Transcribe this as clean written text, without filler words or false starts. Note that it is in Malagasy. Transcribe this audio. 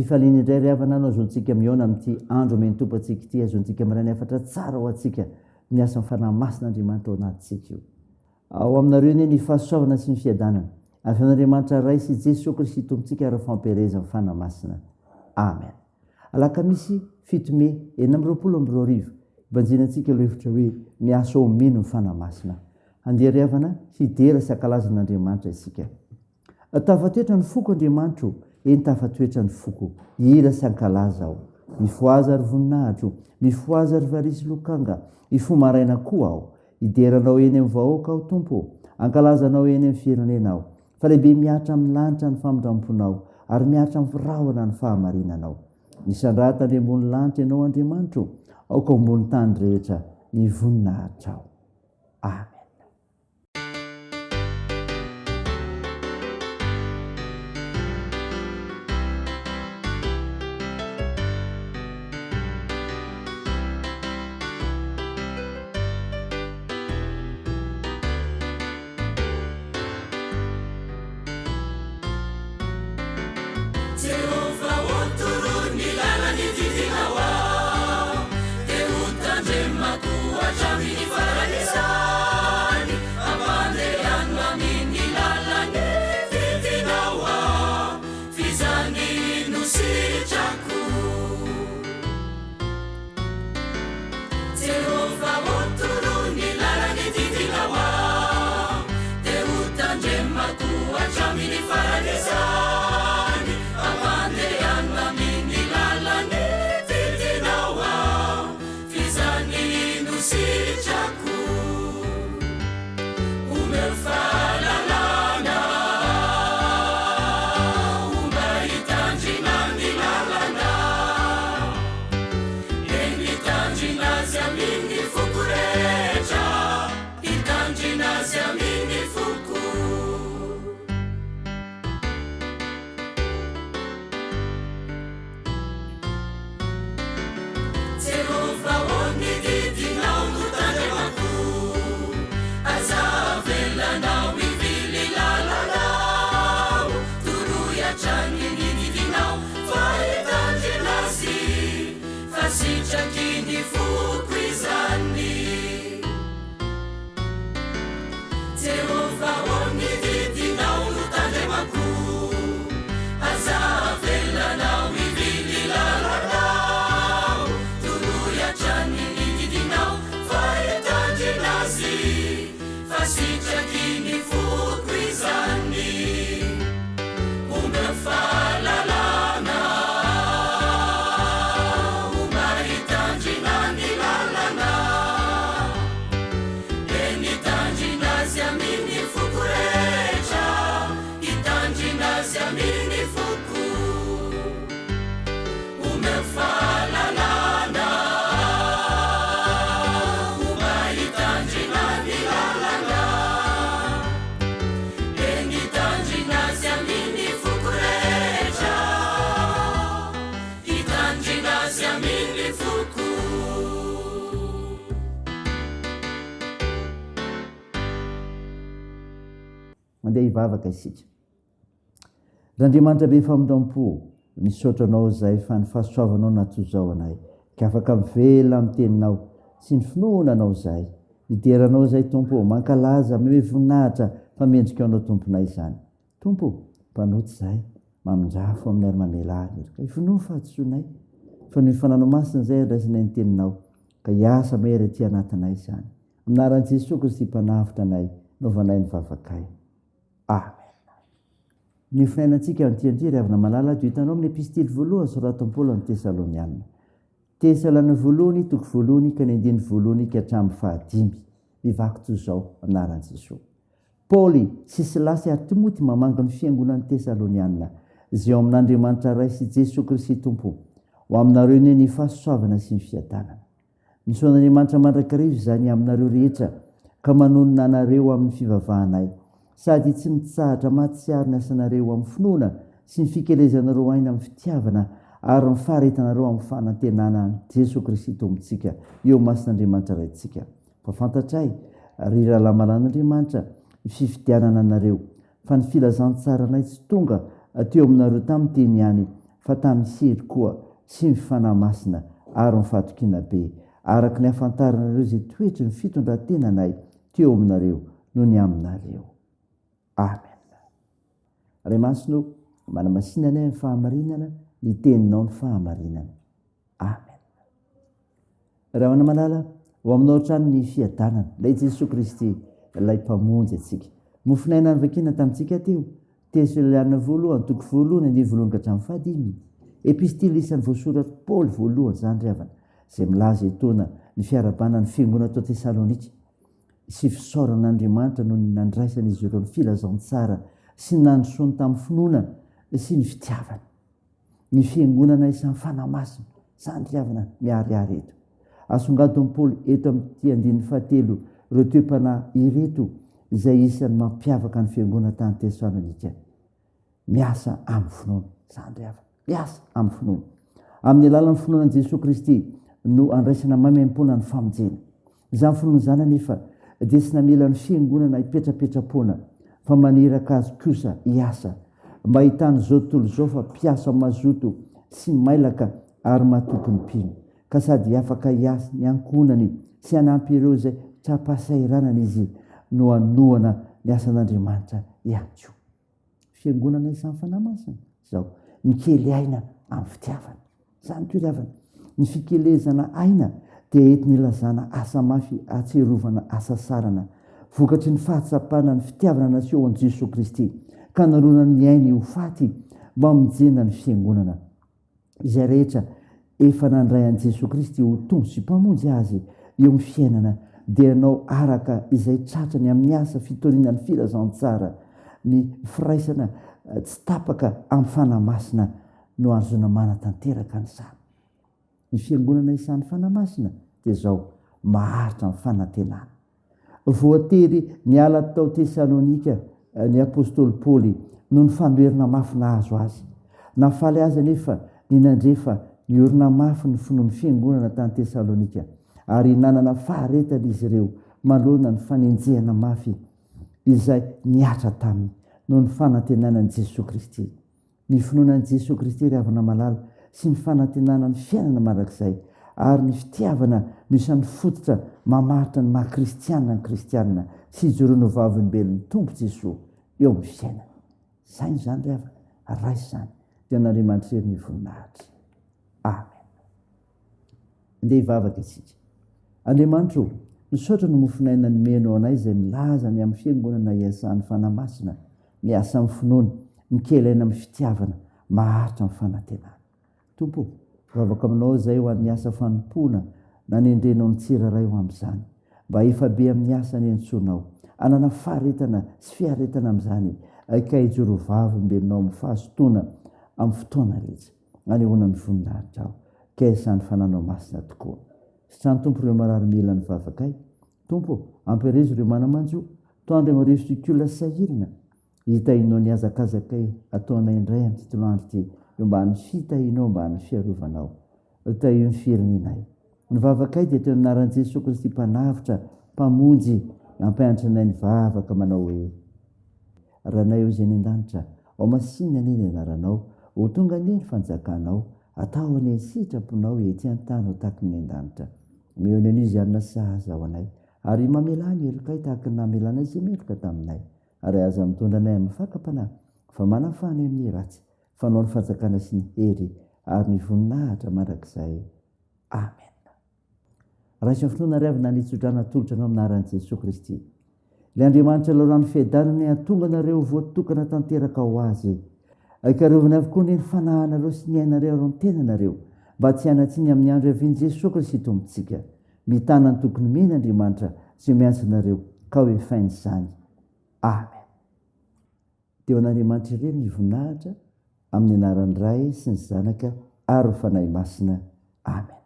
ampifaliana indray ry havana anao zontsika miona amin'ity andro mentompo atsika ity azontsika mirany afatra tsara ho atsika miasa ny fanahy masina Andriamanitra ao anatintsika io. Ao aminareo ny fahasoavana sy ny fiadanana avy amin'Andriamanitra Ray sy Jesosy Kristy tompontsika ary fampiarezana ny fanahy masina. Amen. Alakamisy 7 Mey 2020 banjinantsika ilay hevitra hoe miasa ao mino ny fanahy masina. Andeha ry havana hidera sy ankalazan'Andriamanitra isika. Tafatoetra ny foko Andriamanitra, eny tafatoetra ny foko, hira sy ankalaza aho. Mifoaza ary voninahitra, mifoaza ary varisy lokanga, ifomaraina koa aho. Hideranao eny amin'ny vahoaka aho Tompo, ankalazanao eny amin'ny firenenao. Fa lehibe miatra amin'ny lanitra ny famindramponao, ary miatra amin'ny firahona ny fahamarinanao. Misandrata any ambony lanitra ianao Andriamanitra, aoka ambony tany rehetra ny voninahitra aho. Amen. Mandeha hivavaka isika. R'Andriamanitra be famindrampo, misaotra anao zay fa ny fahasoavanao natozao anay, ka afaka mivela amin'ny teninao sy ny finoana anao zay. Hideranao zay Tompo, mankalaza me voninahitra fa mendrika anao Tomponay izany. Tompo, mpanoty zay, mamindrafo amin'ny ary-mamelary, ka ifinoa fahatsoanay, fa ny fananao masina zay andraisinay ny teninao, ka hiasa mery aty anatinay izany. Aminaran'i Jesosy Kristy mpanafitra anay, naovanay ny vavakay. Amen. Ny finainantsika antiantiry avy na malala dio hitanao amin'ny epistily voalohany soratan'i Paoly amin'ny Tesalonianina. Tesalana voalohany toko voalohany ka ny andiny voalohany ka hatramin'ny 5. Mivaky toy izao anaran'i Jesosy. Paoly sy Silasy ary Timoty mamanga ny fiangonan'ny Tesalonianina, izay ao amin'Andriamanitra Ray sy Jesosy Kristy Tompo, ho aminareo ny fahasoavana sy ny fiadanana. Nisoan'Andriamanitra mandrakarivo izany aminareo rehetra, ka manonona anareo amin'ny fivavahanay, sady tsy mitsahatra matsiary ny asanareo amin'ny finoana sy ny fikelezanareo aina amin'ny fitiavana ary ny faharetanareo amin'ny fanantenana Jesosy Kristy tompontsika eo masin'Andriamanitra raintsika. Mpafantatray ry rahalaman'Andriamanitra ny fifidianana anareo, fa ny filazantsaranay tsy tonga teo aminareo tamin'ny teny ihany, fa tamin'ny siry koa sy mifanahy masina ary mifatokiana be, araka ny hafantaranareo izay toetry ny fitondrantenanay teo aminareo no ny aminareo. Amen. Ray masino, manamasinana ny fahamarinana, ny teninao ny fahamarinana. Amen. Raha manamalala ho aminao trano ny fiadanana, ilay Jesosy Kristy ilay mpamonjy atsika. Mofinaina ny vakina tamintsika teo, Tesaliana voalohany, toko voalohany, andiny voalohany ka hatramin'ny fahadimy. Epistily isan'ny voasoratra Paoly voalohany zany ravana, izay milaza etona ny fiarabanany fiangonana tao Tesalonika sy fisaoran'Andriamanitra no nandraisan'izy ireo ny filazantsara sy nandrosoany tamin'ny finoana sy ny fitiavana. Ny fiangonana isan'ny fanamasina, zany ravana miarihary eto. Asongadon'i Paoly eto amin'ity andin'ny fahatelo ireo toe-panahy ireto izay isan'ny mampiavaka ny fiangonana tany Tesalonika. Miasa amin'ny finoana, zany ravana. Miasa amin'ny finoana. Amin'ny alalan'ny finoanan'i Jesosy Kristy no andraisana mamem-pona ny famonjena. Izany finoana izany anefa dia tsy namela ny fiangonana hipetrapetra-pona, fa maneraka azy kosa hiasa mba hitany zao tontolo izao fa mpiasa mazoto sy mailaka ary matoky ny mpino, ka sady afaka hiasa ny ankonany sy hanampy ireo izay trapasairanana izy no hanohana ny asan'Andriamanitra ihany koa. Fiangonana isan'ny fanahy masina zao, mikely aina amin'ny fitiavana. Zany toy ravana, ny fikelezana aina dia enti nilazana asa mafy atserovana asa sarana, vokatry ny fahatsapana ny fitiavana naseho an'i Jesosy Kristy, ka narona ny ainy ho faty mba mijena ny fiangonana. Izay rehetra efa nandray an'i Jesosy Kristy ho tongo sy mpamonjy azy eo amin'ny fiainana, dia ianao araka izay tratrany amin'ny asa fitoriana ny filazantsara, ny firaisana tsy tapaka amin'ny fanahy masina no azona manatanteraka an'izany. Ny fiangonana isan'ny fanahy masina dia zao, maharitra amin'ny fanantenana. Voatery niala tao Tesalonika ny apôstôly Paoly no ny fanoherina mafy nahazo azy. Nafaly azy anefa ny nandrefa ny orina mafy ny finoan'ny fiangonana tany Tesalonika, ary nanana faharetana izy ireo manoloana ny fanenjehana mafy izay niatra taminy noho ny fanantenanan'i Jesosy Kristy. Ny finoanan'i Jesosy Kristy ravana malala sy ny fanantenana ny fiainana marak'izay ary ny fitiavana no isan'ny fototra mamaritra ny maha-kristianina ny kristianina sy ijoroany vavolombelon'ny Tompo Jesosy eo amin'ny fiainana. Zay zany ravana, raisy zany dia n'Andriamanitra ery ny voninahitra. Amen. Andeha hivavaka isika. Andriamanitra, misaotra ny mofinaina ny menao anay izay milaza ny amin'ny fiangonana iasan'ny fanahy masina, miasa amin'ny finoana, mikely aina amin'ny fitiavana, maharitra amin'ny fanantenana. Tompo, vavaka aminao izay ho an'ny asa fanompoana na nendrenao ny tsiraray ho amin'izany, mba efa be amin'ny asa ny entsoanao, anana faharetana sy fiharetana amin'izany, ka hijoro vavolombelonao amin'ny fahasotoana amin'ny fotoana rehetra, anehoana ny voninahitra ao, ka isan'ny fananao masina tokoa. Sitrany Tompo ireo marary-mila ny vavakay. Tompo, ampirezo ireo manamanjo, toandro amin'ireo fikiola sahirana, hitahinao ny azakazakay ataonay indray amin'ny tontolo andro ity, eo mba ny fitahinao, mba ny fiarovanao, tahio ny firenenay. Ny vavakay dia teo anaran'i Jesosy Kristy mpanavitra, mpamonjy, ampianatra anay ny vavaka manao hoe: ranay eo izay ny an-danitra, ao masinina anie ny anaranao, ho tonga anie ny fanjakanao, atao anie ny sitraponao ety an-tany ho tahaky ny an-danitra. Meo ny an'izy anona sahaza ao anay, ary mamela ny elokay tahaky ny namelana izay meloka taminay, ary aza mitondra anay amin'ny fakapanahy, fa manafany amin'ny ratsy, fanao ny fanjakana sy ny hery ary ny voninahitra mandrakizay. Amen. Raha sy finoana ravina nitsodrana tolotra anao aminaran'i Jesosy Kristy. Ilay Andriamanitra lalorany fiadanany hatonga nareo voatokana tanteraka ho azy, ikarovana avokoa ny fanahynareo sy ny ainareo aro ny tenanareo, mba tsy hanatsiny amin'ny andro avian'i Jesosy Kristy tompontsika. Mitana ny tokony mena Andriamanitra sy miantsinareo ka ho efain'izany. Amen. Teo an'Andriamanitra irery ny voninahitra, amin'ny anaran'ny Ray sy ny Zanaka ary ny Fanahy Masina. Amen.